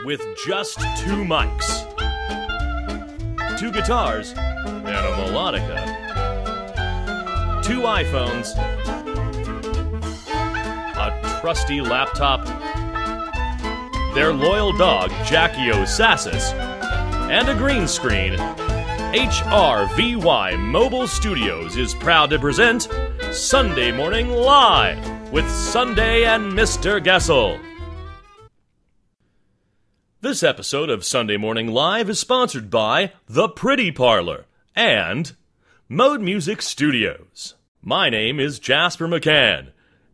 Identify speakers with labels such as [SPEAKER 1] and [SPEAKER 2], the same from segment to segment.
[SPEAKER 1] with just 2 mics, 2 guitars, and a melodica, 2 iPhones, a trusty laptop, their loyal dog, Jackie O'Sassis, and a green screen, HRVY Mobile Studios is proud to present Sunday Morning Live with Sundae and Mr. Goessl. This episode of Sunday Morning Live is sponsored by The Pretty Parlor and Mode Music Studios. My name is Jasper McCann,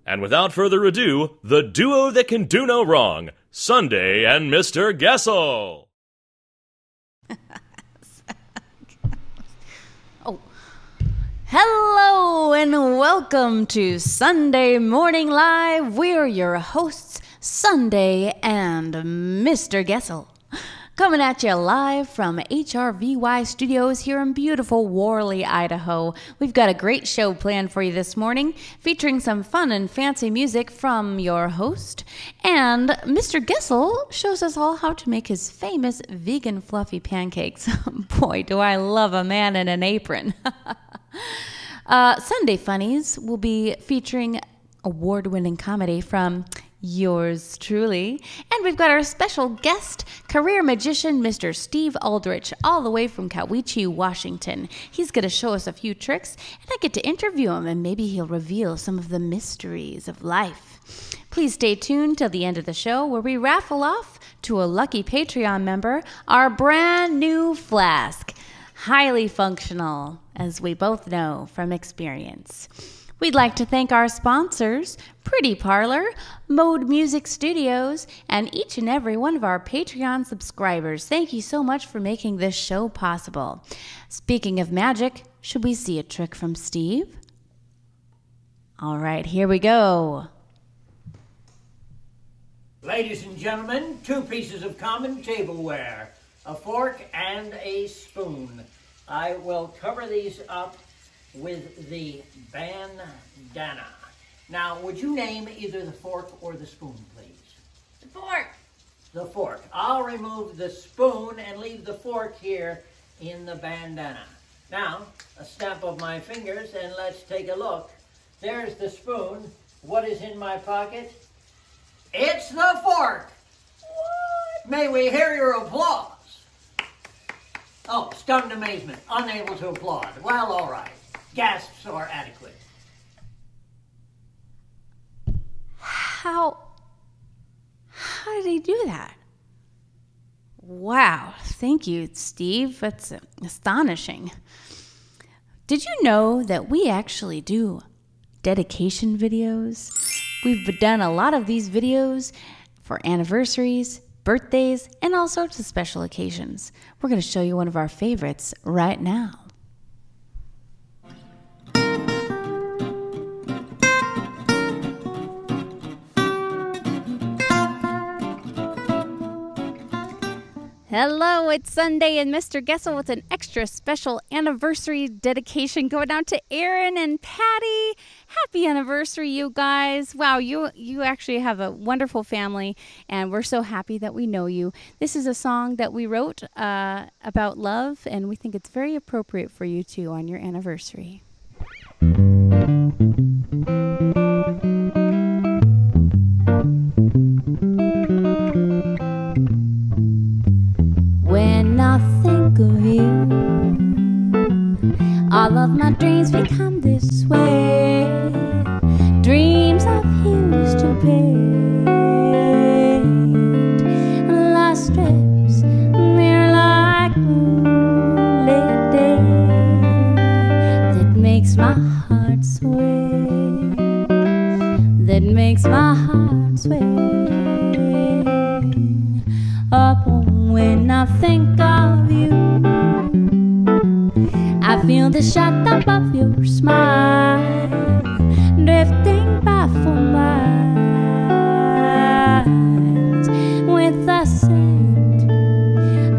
[SPEAKER 1] and without further ado, the duo that can do no wrong, Sundae and Mr. Goessl.
[SPEAKER 2] Hello and welcome to Sunday Morning Live. We're your hosts, Sundae and Mr. Goessl, coming at you live from HRVY Studios here in beautiful Worley, Idaho. We've got a great show planned for you this morning, featuring some fun and fancy music from your host. And Mr. Goessl shows us all how to make his famous vegan fluffy pancakes. Boy, do I love a man in an apron. Sundae Funnies will be featuring award-winning comedy from yours truly. And we've got our special guest, career magician, Mr. Steve Aldrich, all the way from Cowiche, Washington. He's going to show us a few tricks, and I get to interview him, and maybe he'll reveal some of the mysteries of life. Please stay tuned till the end of the show, where we raffle off to a lucky Patreon member our brand new flask. Highly functional, as we both know from experience. We'd like to thank our sponsors, Pretty Parlor, Mode Music Studios, and each and every one of our Patreon subscribers. Thank you so much for making this show possible. Speaking of magic, should we see a trick from Steve? All right, here we go.
[SPEAKER 3] Ladies and gentlemen, 2 pieces of common tableware, a fork and a spoon. I will cover these up with the bandana. Now, would you name either the fork or the spoon, please?
[SPEAKER 2] The fork.
[SPEAKER 3] The fork. I'll remove the spoon and leave the fork here in the bandana. Now, a snap of my fingers and let's take a look. There's the spoon. What is in my pocket? It's the fork. What? May we hear your applause? Oh, stunned amazement, unable to applaud. Well, all right. Gasps are adequate.
[SPEAKER 2] How did he do that? Wow, thank you, Steve. That's astonishing. Did you know that we actually do dedication videos? We've done a lot of these videos for anniversaries, birthdays, and all sorts of special occasions. We're going to show you one of our favorites right now. Hello, it's Sundae and Mr. Goessl with an extra special anniversary dedication going out to Aaron and Patty. Happy anniversary, you guys. Wow, you actually have a wonderful family, and we're so happy that we know you. This is a song that we wrote about love, and we think it's very appropriate for you too on your anniversary. When I think of you, all of my dreams become this way. Dreams I've used to paint, lost strips, mere like moonlit day, that makes my heart sway, that makes my heart sway. Up when I think of you, I feel the shut-up of your smile drifting by for miles, with the scent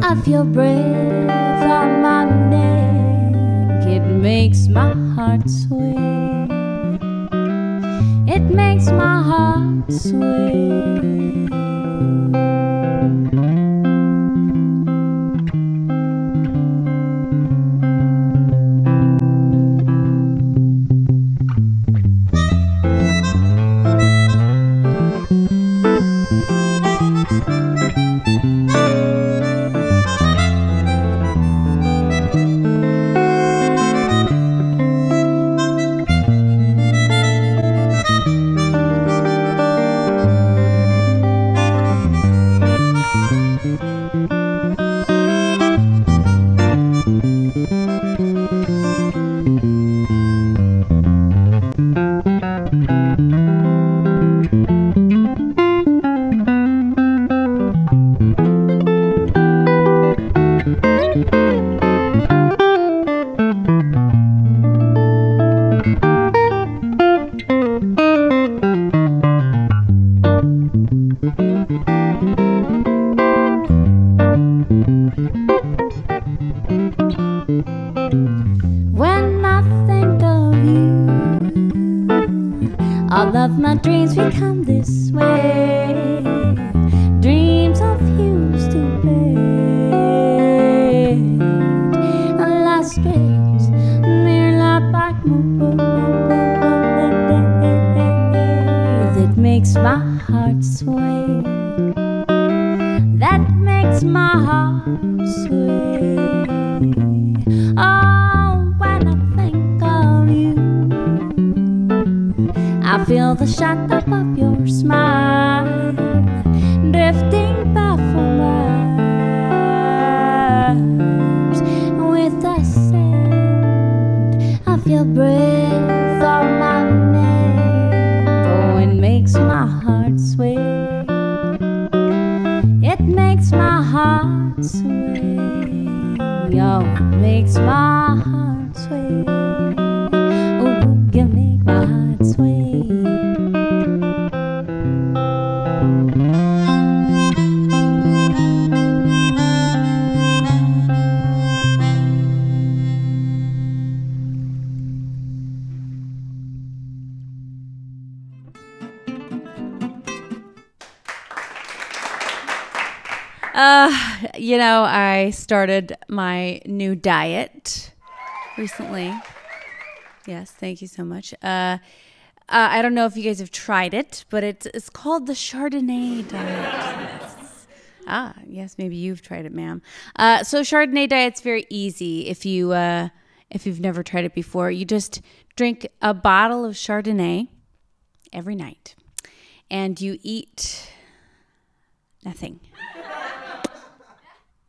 [SPEAKER 2] of your breath on my neck. It makes my heart sway, it makes my heart sway.
[SPEAKER 4] When I think of you, all of my dreams become this way. Dreams of you stupid, last dreams near like that makes my heart sway. That makes my heart sway. Oh, when I think of you, I feel the shadow of your smile drifting by for miles. With the sound of your breath on my neck, oh, it makes my heart sway. It makes my heart sway. Yo, it makes my heart sway. Oh, you make my heart sway.
[SPEAKER 2] You know, I started my new diet recently. Yes, thank you so much. I don't know if you guys have tried it, but it's called the Chardonnay diet. Yes. Yes, maybe you've tried it, ma'am. So Chardonnay diet's very easy. If you've never tried it before, you just drink a bottle of Chardonnay every night, and you eat nothing.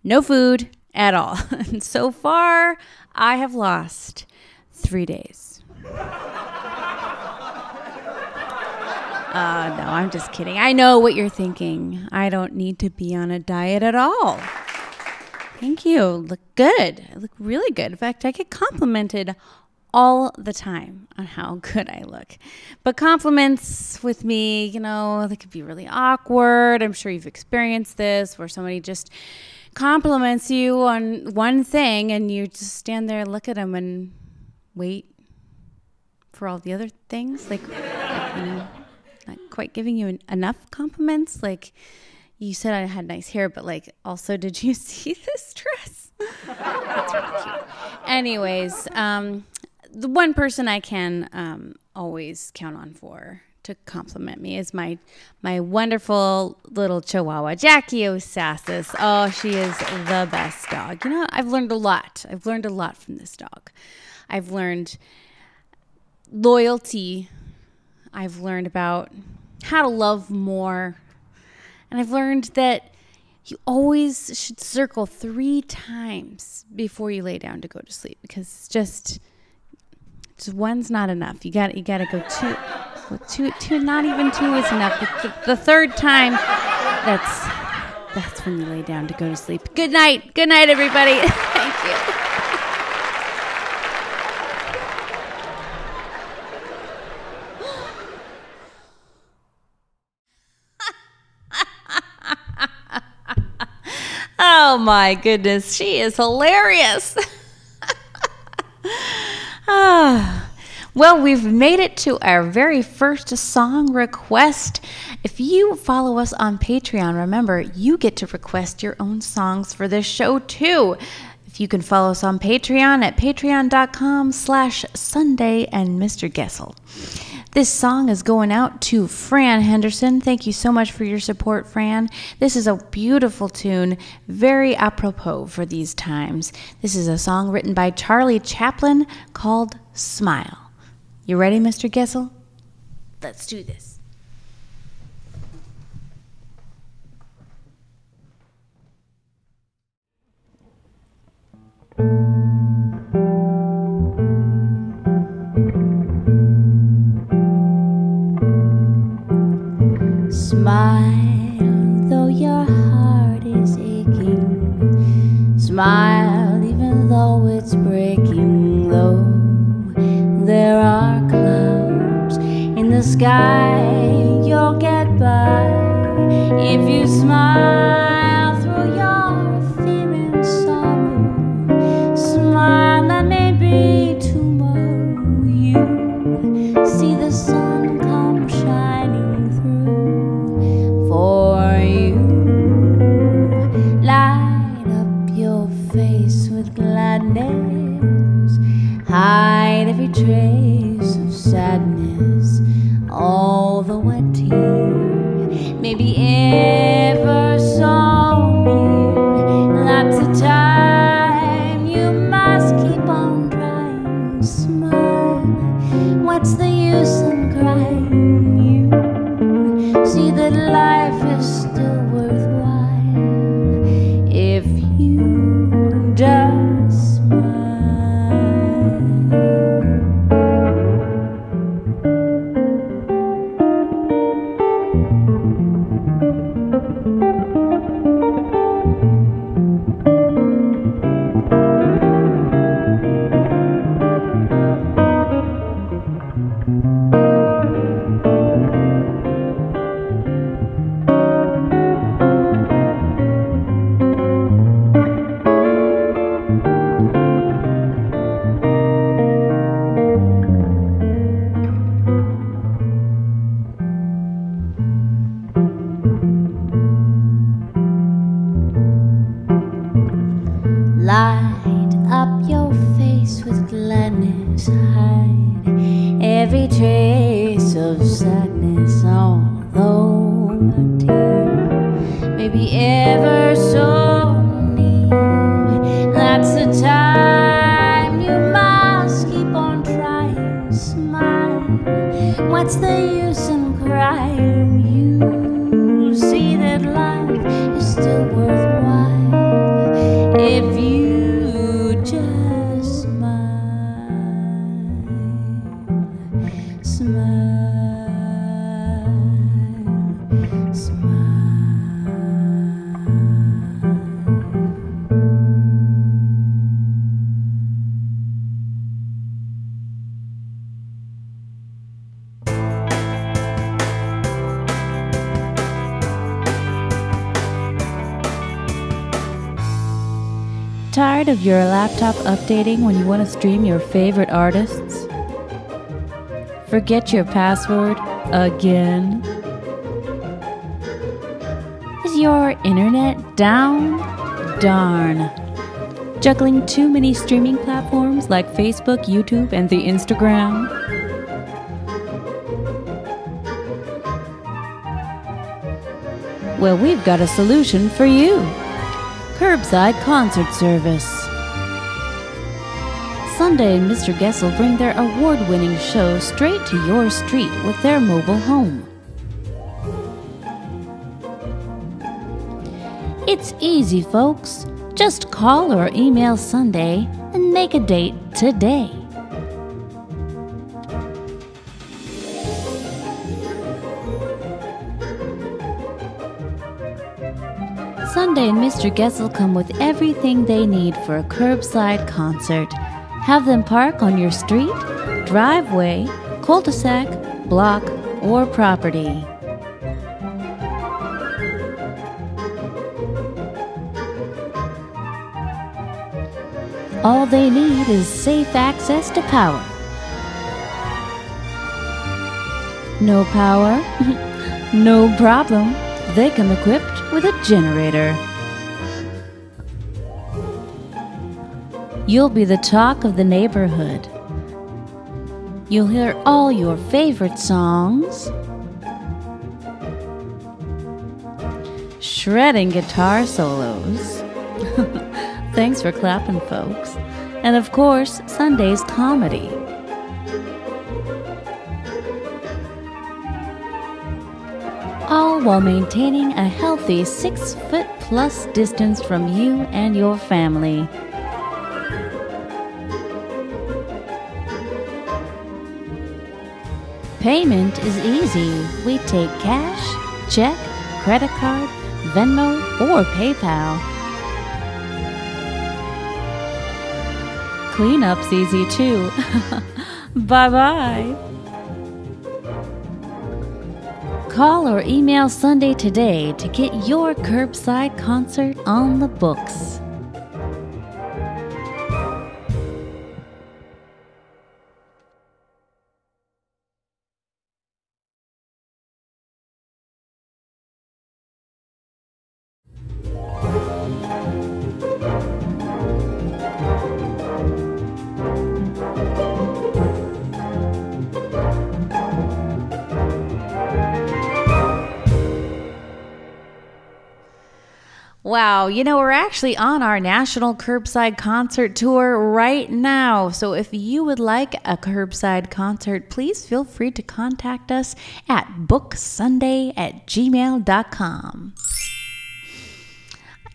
[SPEAKER 2] No food at all. And so far, I have lost 3 days. No, I'm just kidding. I know what you're thinking. I don't need to be on a diet at all. Thank you. Look good. I look really good. In fact, I get complimented all the time on how good I look. But compliments with me, you know, they could be really awkward. I'm sure you've experienced this, where somebody just compliments you on one thing and you just stand there, look at them, and wait for all the other things. Like, you know, not quite giving you enough compliments. Like, you said I had nice hair, but like, also, did you see this dress? That's really cute. Anyways, the one person I can always count on to compliment me is my wonderful little Chihuahua, Jackie O'Sassis. Oh, she is the best dog. You know, I've learned a lot. I've learned a lot from this dog. I've learned loyalty. I've learned about how to love more. And I've learned that you always should circle 3 times before you lay down to go to sleep, because just one's not enough. You got to go 2. Well, two, not even 2 is enough. The third time, that's when you lay down to go to sleep. Good night, everybody. Thank you. Oh my goodness, she is hilarious. Well, we've made it to our very first song request. If you follow us on Patreon, remember, you get to request your own songs for this show too. If you can follow us on Patreon at patreon.com/Sundae and Mr. Goessl. This song is going out to Fran Henderson. Thank you so much for your support, Fran. This is a beautiful tune, very apropos for these times. This is a song written by Charlie Chaplin called Smile. You ready, Mr. Goessl? Let's do this.
[SPEAKER 4] Smile, though your heart is aching. Smile, even though it's breaking low. There are clouds in the sky, you'll get by. If you smile through your fear and sorrow, smile and maybe tomorrow you see the sun come shining through for you. Light up your face with gladness, hide every trace of sadness, all the wet tear maybe ever so near. That's the time you must keep on trying. Smile, what's the use in crying? You see that life is still worthwhile if you just smile. Light up your face with gladness, hide every trace of sadness, although a tear may be ever so near. That's the time you must keep on trying. Smile, what's the use in crying? You'll see that life is still worthwhile if you just smile, smile, smile.
[SPEAKER 2] Tired of your laptop updating when you want to stream your favorite artists? Forget your password again? Is your internet down? Darn. Juggling too many streaming platforms like Facebook, YouTube, and the Instagram? Well, we've got a solution for you. Curbside concert service. Sundae and Mr. Goessl bring their award-winning show straight to your street with their mobile home. It's easy, folks. Just call or email Sundae and make a date today. Sundae and Mr. Goessl come with everything they need for a curbside concert. Have them park on your street, driveway, cul-de-sac, block, or property. All they need is safe access to power. No power? No problem. They come equipped with a generator. You'll be the talk of the neighborhood. You'll hear all your favorite songs, shredding guitar solos. Thanks for clapping, folks. And of course, Sundae's comedy. All while maintaining a healthy 6-foot+ distance from you and your family. Payment is easy. We take cash, check, credit card, Venmo, or PayPal. Cleanup's easy too. Bye-bye. call or email Sundae today to get your curbside concert on the books. Wow, we're actually on our national curbside concert tour right now. So if you would like a curbside concert, please feel free to contact us at booksunday@gmail.com.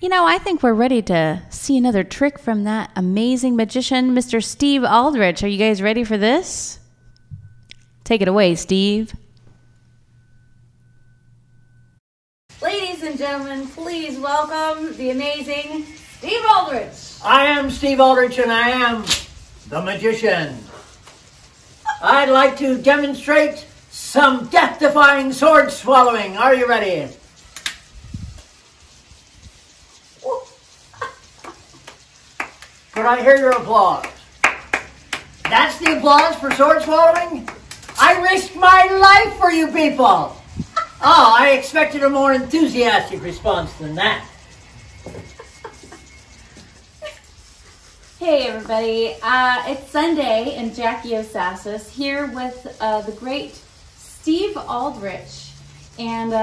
[SPEAKER 2] I think we're ready to see another trick from that amazing magician, Mr. Steve Aldrich. Are you guys ready for this? Take it away, Steve.
[SPEAKER 5] Ladies and gentlemen, please welcome the amazing Steve Aldrich.
[SPEAKER 3] I am Steve Aldrich, and I am the magician. I'd like to demonstrate some death-defying sword swallowing. Are you ready? Could I hear your applause? That's the applause for sword swallowing? I risked my life for you people. Oh, I expected a more enthusiastic response than that.
[SPEAKER 5] Hey everybody, it's Sunday and Jackie Osassis here with the great Steve Aldrich. And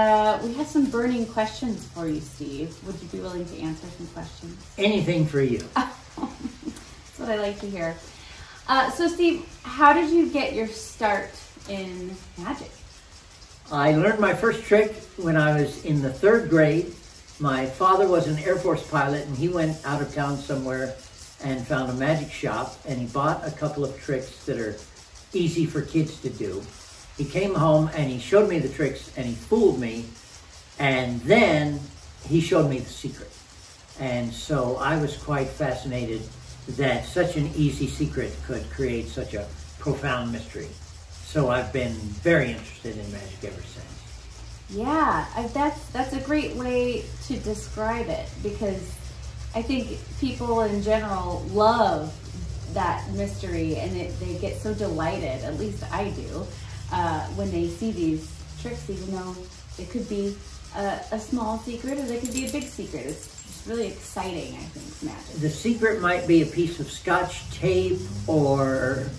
[SPEAKER 5] we have some burning questions for you, Steve. Would you be willing to answer some questions?
[SPEAKER 3] Anything for you.
[SPEAKER 5] That's what I like to hear. So Steve, how did you get your start in magic?
[SPEAKER 3] I learned my first trick when I was in the 3rd grade. My father was an Air Force pilot, and he went out of town somewhere and found a magic shop, and he bought a couple of tricks that are easy for kids to do. He came home and he showed me the tricks, and he fooled me, and then he showed me the secret. And so I was quite fascinated that such an easy secret could create such a profound mystery. So I've been very interested in magic ever since.
[SPEAKER 5] Yeah, that's a great way to describe it, because I think people in general love that mystery, and they get so delighted, at least I do, when they see these tricks, even though it could be a small secret or they could be a big secret. It's really exciting, I think, magic.
[SPEAKER 3] The secret might be a piece of Scotch tape or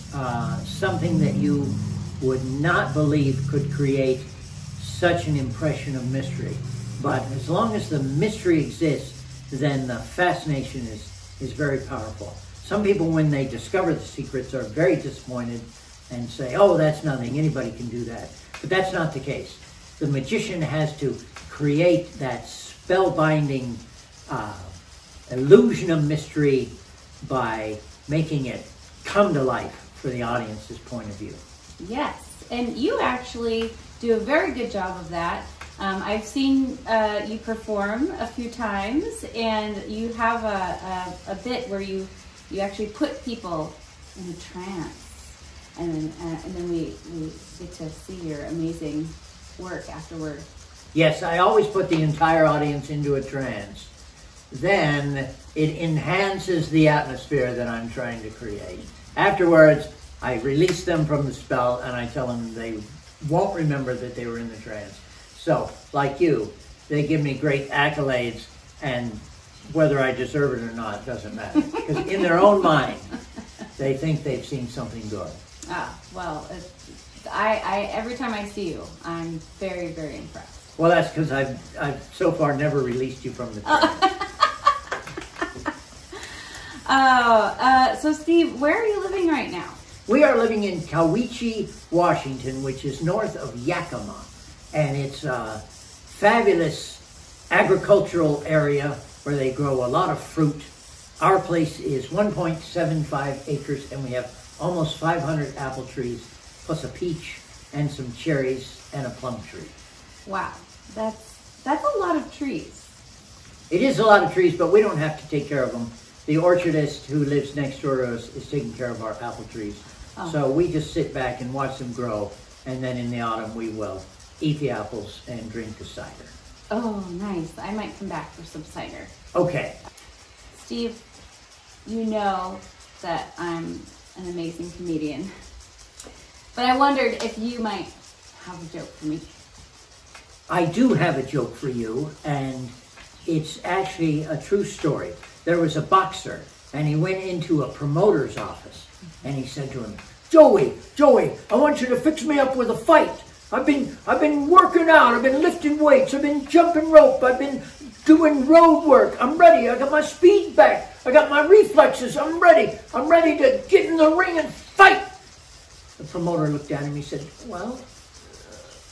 [SPEAKER 3] something that you would not believe could create such an impression of mystery. But as long as the mystery exists, then the fascination is very powerful. Some people, when they discover the secrets, are very disappointed and say, oh, that's nothing, anybody can do that. But that's not the case. The magician has to create that spellbinding illusion of mystery by making it come to life for the audience's point of view.
[SPEAKER 5] Yes, and you actually do a very good job of that. I've seen you perform a few times, and you have a bit where you actually put people in a trance, and then we get to see your amazing work afterward.
[SPEAKER 3] Yes, I always put the entire audience into a trance. Then it enhances the atmosphere that I'm trying to create. Afterwards, I release them from the spell, and I tell them they won't remember that they were in the trance. So, like you, they give me great accolades, and whether I deserve it or not doesn't matter. Because in their own mind, they think they've seen something good.
[SPEAKER 5] Ah, well, I every time I see you, I'm very, very impressed.
[SPEAKER 3] Well, that's because I've so far never released you from the trance.
[SPEAKER 5] So Steve, where are you living right now?
[SPEAKER 3] We are living in Cowiche, Washington, which is north of Yakima. And it's a fabulous agricultural area where they grow a lot of fruit. Our place is 1.75 acres, and we have almost 500 apple trees, plus a peach and some cherries and a plum tree.
[SPEAKER 5] Wow, that's a lot of trees.
[SPEAKER 3] It is a lot of trees, but we don't have to take care of them. The orchardist who lives next door to us is taking care of our apple trees. Oh. So we just sit back and watch them grow, and then in the autumn we will eat the apples and drink the cider.
[SPEAKER 5] Oh, nice. I might come back for some cider.
[SPEAKER 3] Okay.
[SPEAKER 5] Steve, you know that I'm an amazing comedian. But I wondered if you might have a joke for me.
[SPEAKER 3] I do have a joke for you, and it's actually a true story. There was a boxer, and he went into a promoter's office, and he said to him, Joey, I want you to fix me up with a fight. I've been working out, I've been lifting weights, I've been jumping rope, I've been doing road work. I'm ready, I got my speed back, I got my reflexes, I'm ready to get in the ring and fight. The promoter looked at him, he said, well,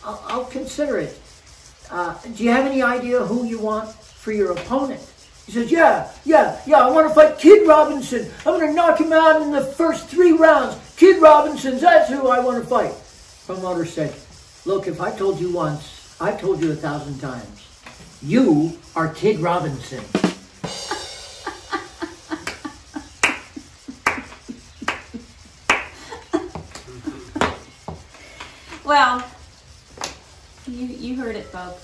[SPEAKER 3] I'll consider it. Do you have any idea who you want for your opponent? He says, yeah, I want to fight Kid Robinson. I'm going to knock him out in the first 3 rounds. Kid Robinson's, that's who I want to fight. Promoter said, look, if I told you once, I've told you 1,000 times. You are Kid Robinson.
[SPEAKER 5] Well, you heard it, folks.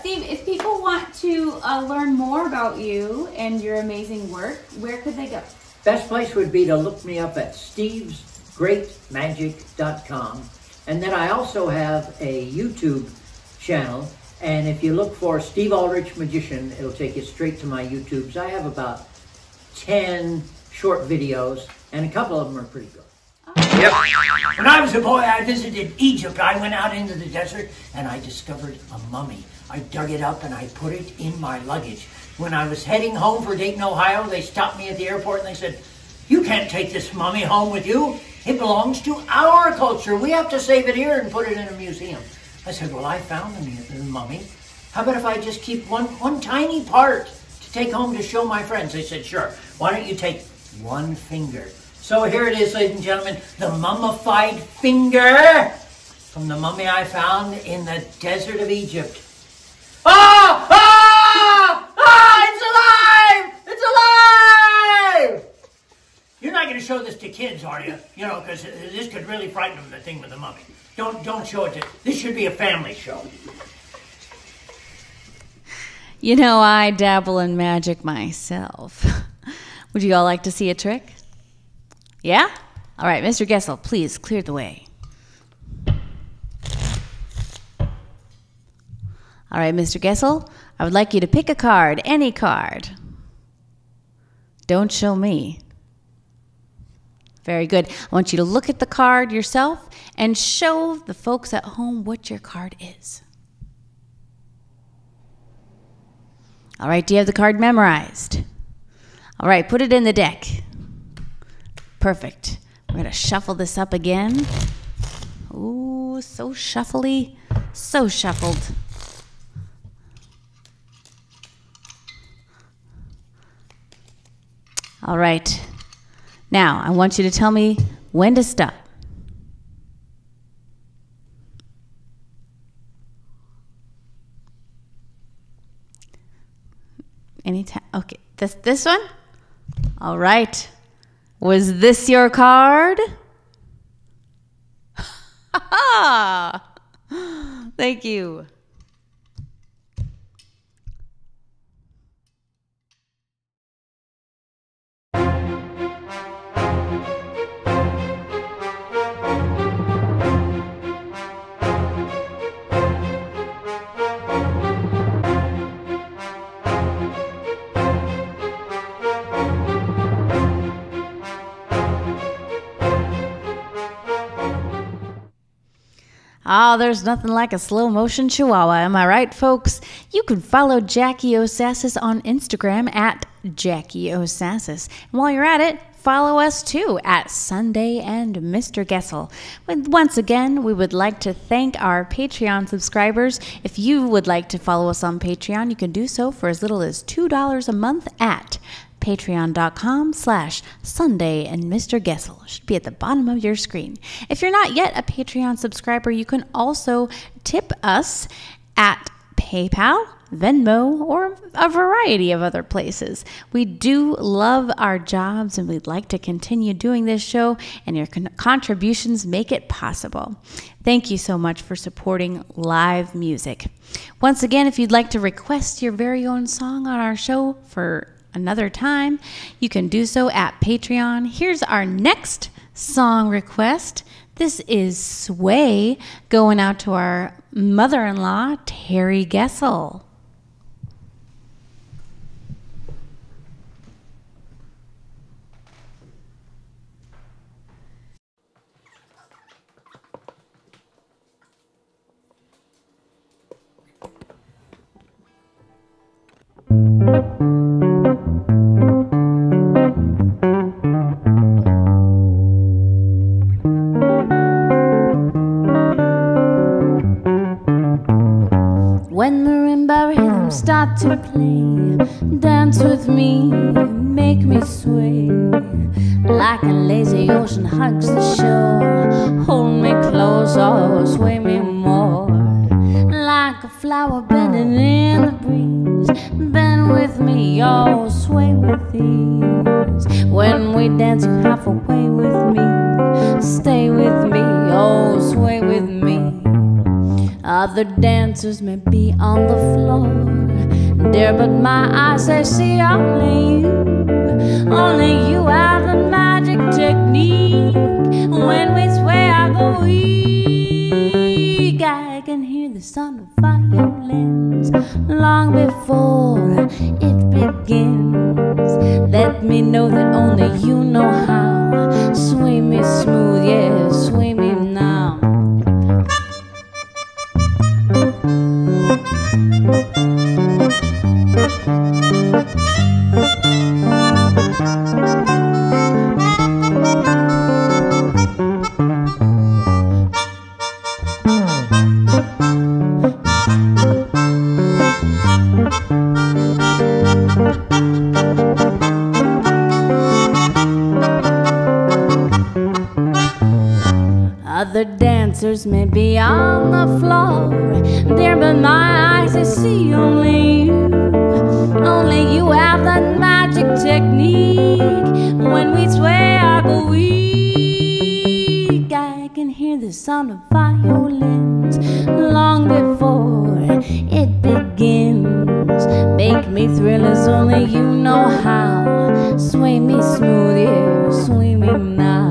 [SPEAKER 5] Steve, if people want to learn more about you and your amazing work, where could they go?
[SPEAKER 3] Best place would be to look me up at stevesgreatmagic.com. And then I also have a YouTube channel. And if you look for Steve Aldrich Magician, it'll take you straight to my YouTubes. I have about 10 short videos, and a couple of them are pretty good.
[SPEAKER 6] Yep.
[SPEAKER 3] When I was a boy, I visited Egypt. I went out into the desert, and I discovered a mummy. I dug it up, and I put it in my luggage. When I was heading home for Dayton, Ohio, they stopped me at the airport, and they said, you can't take this mummy home with you. It belongs to our culture. We have to save it here and put it in a museum. I said, well, I found the mummy. How about if I just keep one tiny part to take home to show my friends? They said, sure. Why don't you take one finger? So here it is, ladies and gentlemen, the mummified finger from the mummy I found in the desert of Egypt. Ah! Ah! Ah! It's alive! It's alive! You're not going to show this to kids, are you? You know, because this could really frighten them, the thing with the mummy. Don't show it to... This should be a family show.
[SPEAKER 2] You know, I dabble in magic myself. Would you all like to see a trick? Yeah? All right, Mr. Goessl, please clear the way. All right, Mr. Goessl, I would like you to pick a card, any card. Don't show me. Very good. I want you to look at the card yourself and show the folks at home what your card is. All right, do you have the card memorized? All right, put it in the deck. Perfect. We're going to shuffle this up again. Ooh, so shuffly, so shuffled. All right. Now, I want you to tell me when to stop. Anytime. Okay, this one? All right. Was this your card? Thank you. Oh, there's nothing like a slow motion chihuahua, am I right, folks? You can follow Jackie O'Sassis on Instagram at Jackie O'Sassis. And while you're at it, follow us too at Sundae and Mr. Goessl. Once again, we would like to thank our Patreon subscribers. If you would like to follow us on Patreon, you can do so for as little as $2 a month at patreon.com/Sundae and Mr. Goessl. Should be at the bottom of your screen. If you're not yet a Patreon subscriber, you can also tip us at PayPal, Venmo, or a variety of other places. We do love our jobs and we'd like to continue doing this show, and your contributions make it possible. Thank you so much for supporting live music. Once again, if you'd like to request your very own song on our show for another time, you can do so at Patreon. Here's our next song request. This is Sway, going out to our mother-in-law, Terry Goessl.
[SPEAKER 4] When marimba rhythms start to play, dance with me, make me sway. Like a lazy ocean hugs the shore, hold me close, oh, sway me more. Like a flower bending in the breeze, bend with me, oh, sway with ease. When we dance, you have a way with me, stay with me, oh, sway with me. Other dancers may be on the floor, dear, but my eyes, I see only you. Only you have the magic technique. When we sway, I go weak. I can hear the sound of violins long before it begins. Let me know that only you know how. Sway me smooth, yeah, sway me now. Other dancers may be on the floor, dear, but my eyes, I see only you. Only you have that magic technique. When we sway, I go weak. I can hear the sound of violins long before it begins. Make me thrill as only you know how. Sway me smooth, yeah, sway me now.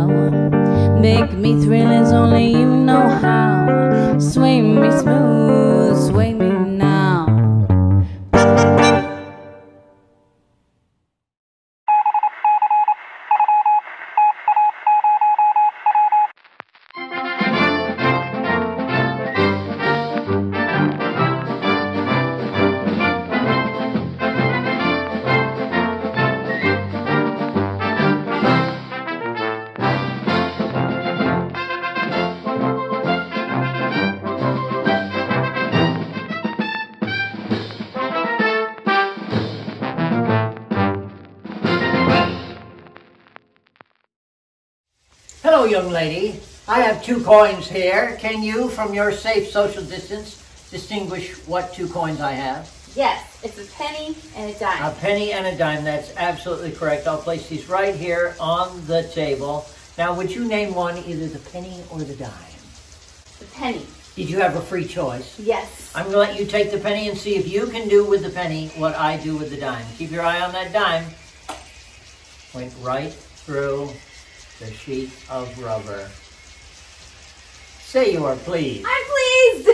[SPEAKER 4] Make me thrill as only you know how. Sway me smooth, sway me now.
[SPEAKER 3] Hello, young lady. I have 2 coins here. Can you, from your safe social distance, distinguish what 2 coins I have?
[SPEAKER 5] Yes, it's a penny and a dime.
[SPEAKER 3] A penny and a dime. That's absolutely correct. I'll place these right here on the table. Now, would you name one, either the penny or the dime?
[SPEAKER 5] The penny.
[SPEAKER 3] Did you have a free choice?
[SPEAKER 5] Yes.
[SPEAKER 3] I'm going to let you take the penny and see if you can do with the penny what I do with the dime. Keep your eye on that dime. Went right through the sheet of rubber. Say you are pleased.
[SPEAKER 5] I'm pleased.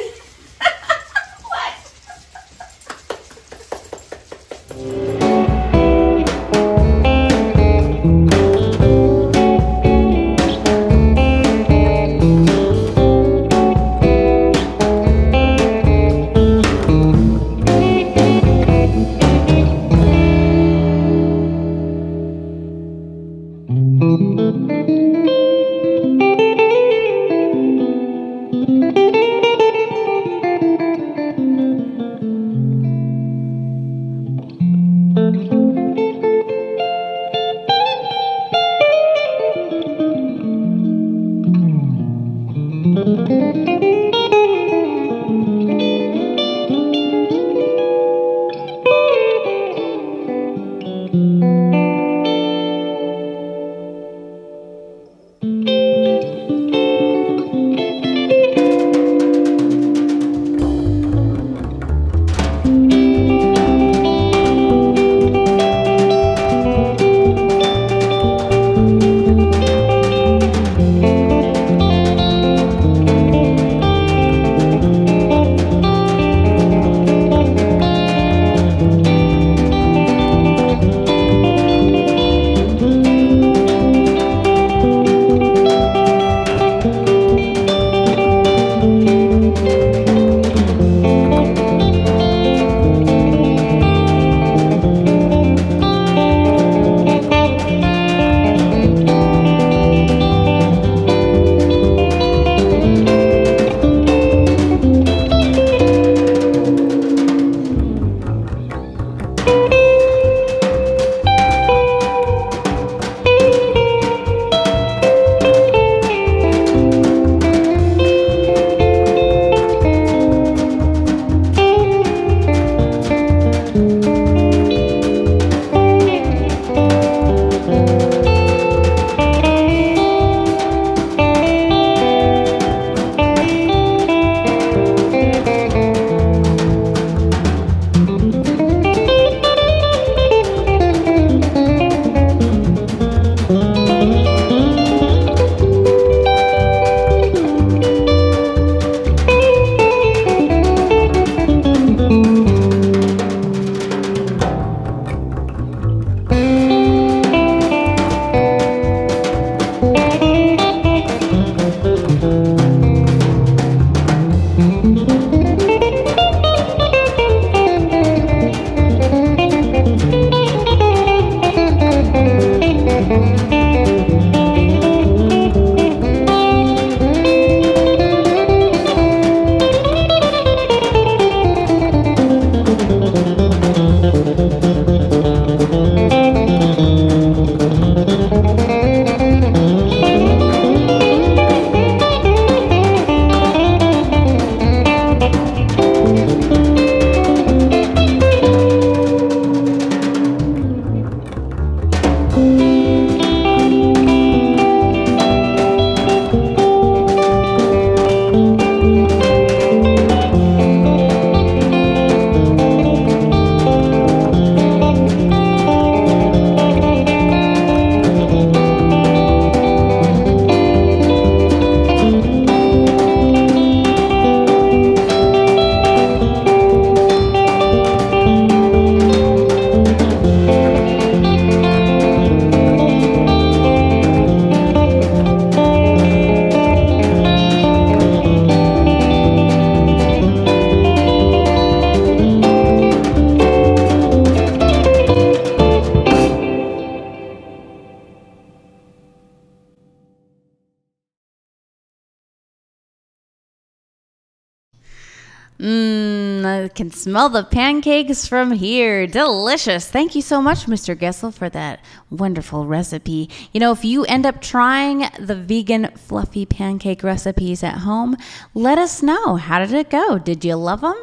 [SPEAKER 2] I can smell the pancakes from here. Delicious. Thank you so much, Mr. Goessl, for that wonderful recipe. You know, if you end up trying the vegan fluffy pancake recipes at home, let us know. How did it go? Did you love them?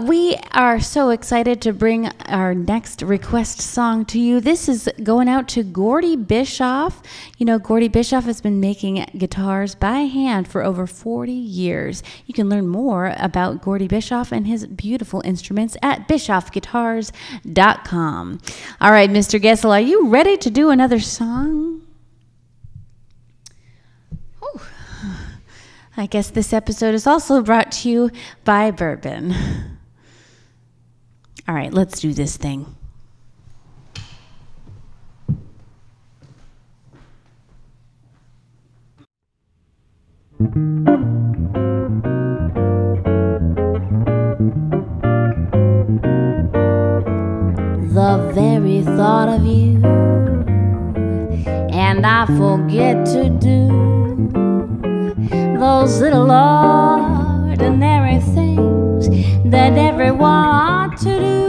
[SPEAKER 2] We are so excited to bring our next request song to you. This is going out to Gordy Bischoff. You know, Gordy Bischoff has been making guitars by hand for over 40 years. You can learn more about Gordy Bischoff and his beautiful instruments at bischoffguitars.com. All right, Mr. Goessl, are you ready to do another song? I guess this episode is also brought to you by bourbon. All right, let's do this thing.
[SPEAKER 4] The very thought of you, and I forget to do those little ordinary things that everyone ought to do.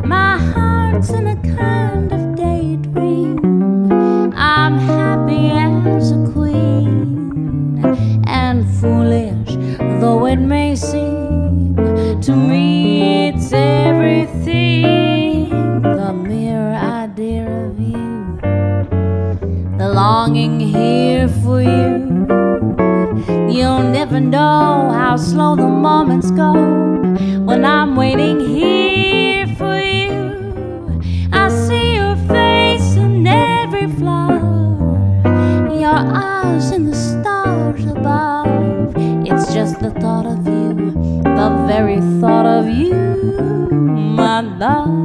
[SPEAKER 4] My heart's in a kind of daydream. I'm happy as a queen, and foolish though it may seem, to me it's everything. The mere idea of you, the longing here for you. You'll never know how slow the moments go when I'm waiting here for you. I see your face in every flower, your eyes in the stars above. It's just the thought of you, the very thought of you, my love.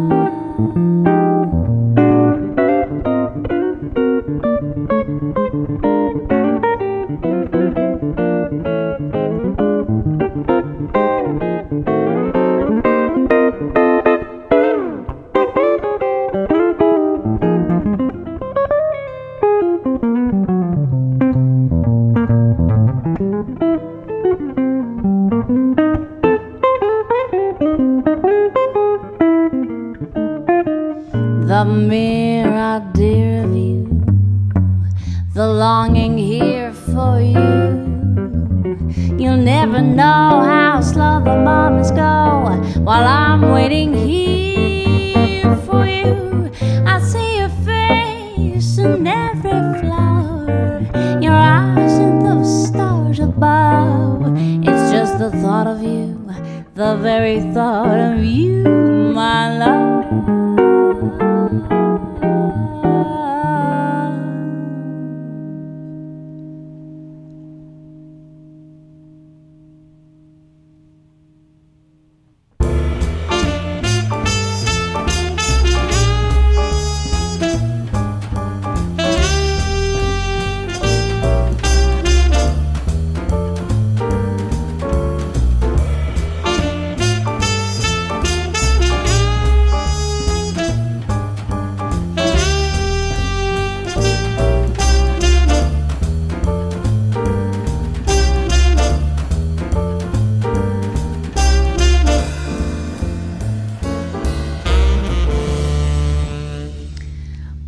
[SPEAKER 4] The mere idea of you, the longing here for you. You'll never know how slow the moments go while I'm waiting here for you. I see your face in every flower, your eyes in the stars above. It's just the thought of you, the very thought of you, my love.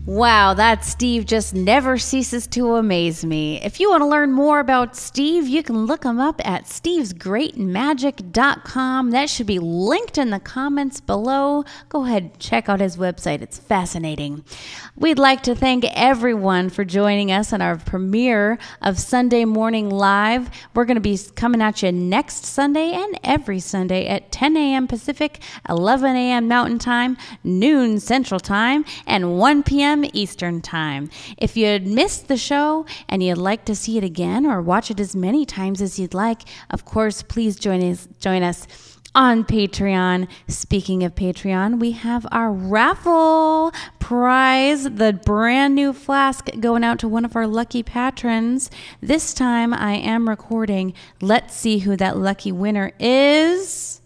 [SPEAKER 2] Wow, that Steve just never ceases to amaze me. If you want to learn more about Steve, you can look him up at stevesgreatmagic.com. That should be linked in the comments below. Go ahead and check out his website. It's fascinating. We'd like to thank everyone for joining us on our premiere of Sunday Morning Live. We're going to be coming at you next Sunday and every Sunday at 10 a.m. Pacific, 11 a.m. Mountain Time, noon Central Time, and 1 p.m. Eastern Time. If you had missed the show and you'd like to see it again or watch it as many times as you'd like, of course, please join us on Patreon. Speaking of Patreon, we have our raffle prize, the brand new flask going out to one of our lucky patrons. This time I am recording. Let's see who that lucky winner is.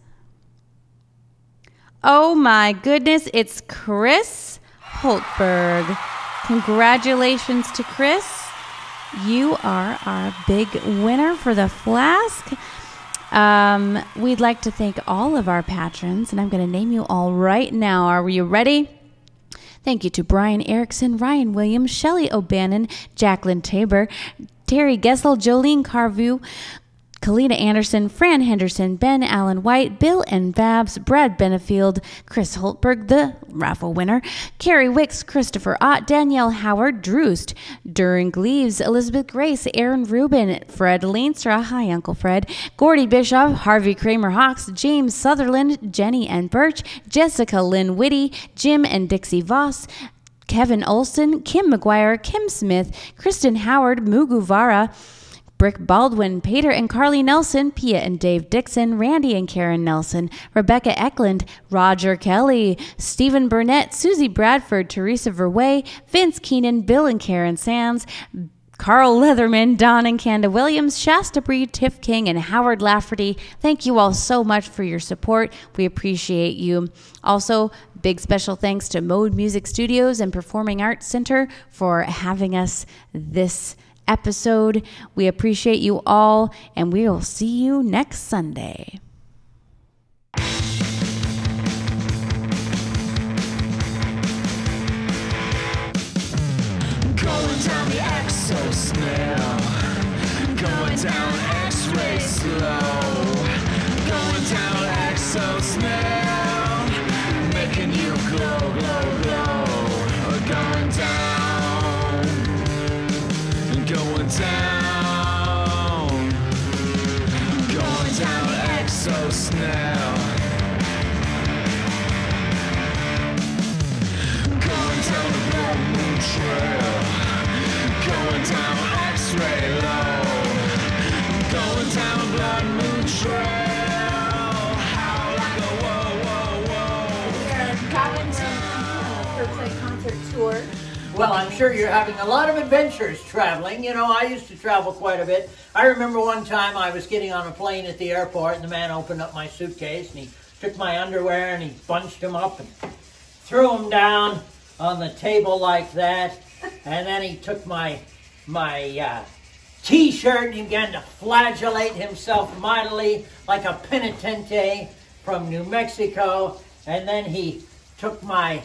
[SPEAKER 2] Oh my goodness, it's Chris Holtberg. Congratulations to Chris. You are our big winner for the flask. We'd like to thank all of our patrons, and I'm going to name you all right now. Are you ready? Thank you to Brian Erickson, Ryan Williams, Shelley O'Bannon, Jacqueline Tabor, Terry Goessl, Jolene Carvu, Kalina Anderson, Fran Henderson, Ben Allen White, Bill and Babs, Brad Benefield, Chris Holtberg, the raffle winner, Carrie Wicks, Christopher Ott, Danielle Howard, Droost, During Gleaves, Elizabeth Grace, Aaron Rubin, Fred Leenstra, hi Uncle Fred, Gordy Bischoff, Harvey Kramer Hawks, James Sutherland, Jenny and Birch, Jessica Lynn Whitty, Jim and Dixie Voss, Kevin Olson, Kim McGuire, Kim Smith, Kristen Howard, Mugu Vara, Brick Baldwin, Peter and Carly Nelson, Pia and Dave Dixon, Randy and Karen Nelson, Rebecca Eklund, Roger Kelly, Stephen Burnett, Susie Bradford, Teresa Verway, Vince Keenan, Bill and Karen Sands, Carl Leatherman, Don and Kanda Williams, Shasta Breed, Tiff King, and Howard Lafferty. Thank you all so much for your support. We appreciate you. Also, big special thanks to Mode Music Studios and Performing Arts Center for having us this episode. We appreciate you all, and we will see you next Sunday.
[SPEAKER 6] Going down the exo snail, going down X-ray slow, going down exo snail, making you glow, glow, glow, going down, going down exo snail, going down the blood moon trail, going down X-ray low, going down blood moon trail, how like a whoa, whoa, whoa.
[SPEAKER 5] We're coming to Play Concert Tour.
[SPEAKER 3] Well, I'm sure you're having a lot of adventures traveling. You know, I used to travel quite a bit. I remember one time I was getting on a plane at the airport, and the man opened up my suitcase, and he took my underwear, and he bunched them up and threw them down on the table like that. And then he took my T-shirt and he began to flagellate himself mightily like a penitente from New Mexico. And then he took my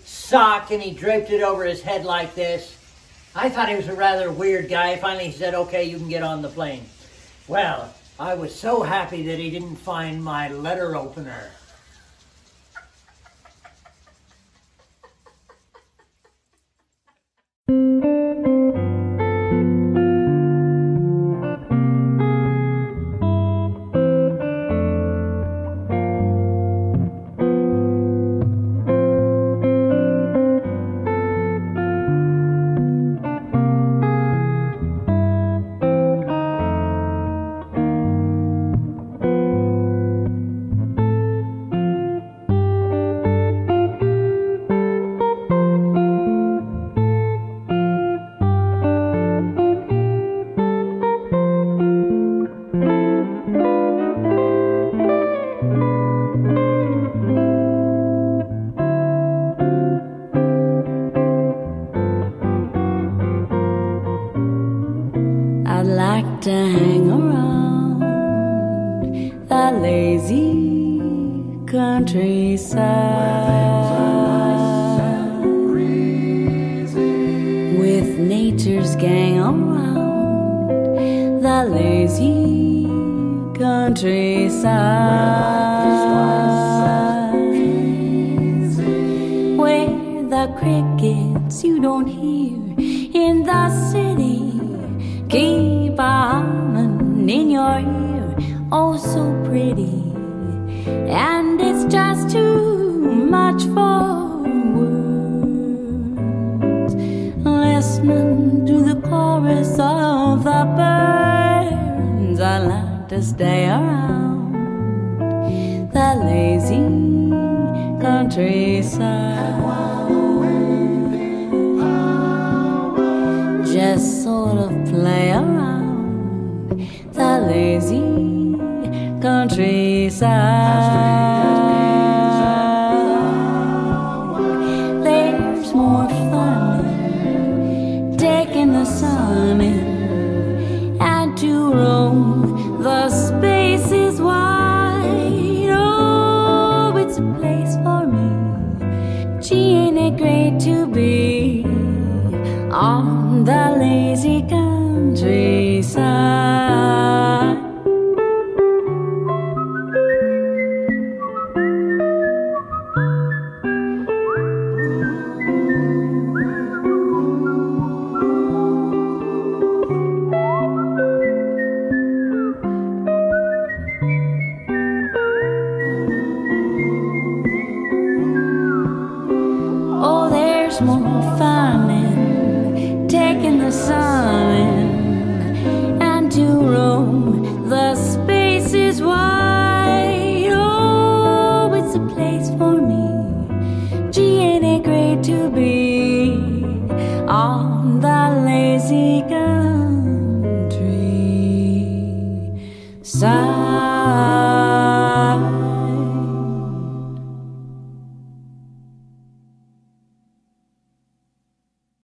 [SPEAKER 3] sock and he draped it over his head like this. I thought he was a rather weird guy. Finally he said, okay, you can get on the plane. Well, I was so happy that he didn't find my letter opener.
[SPEAKER 4] To hang around that lazy countryside with nature's gang around that lazy countryside where the crickets you don't hear in the city keep on in your ear, oh so pretty, and it's just too much for words. Listening to the chorus of the birds, I like to stay around the lazy countryside. Just sort of play around the lazy countryside. There's more fun taking the sun in and to roam the spaces the lazy countryside. Oh, there's more fun in taking the sun in, and to roam the space is wide. Oh, it's a place for me. Gee, ain't it great to be on the lazy country side.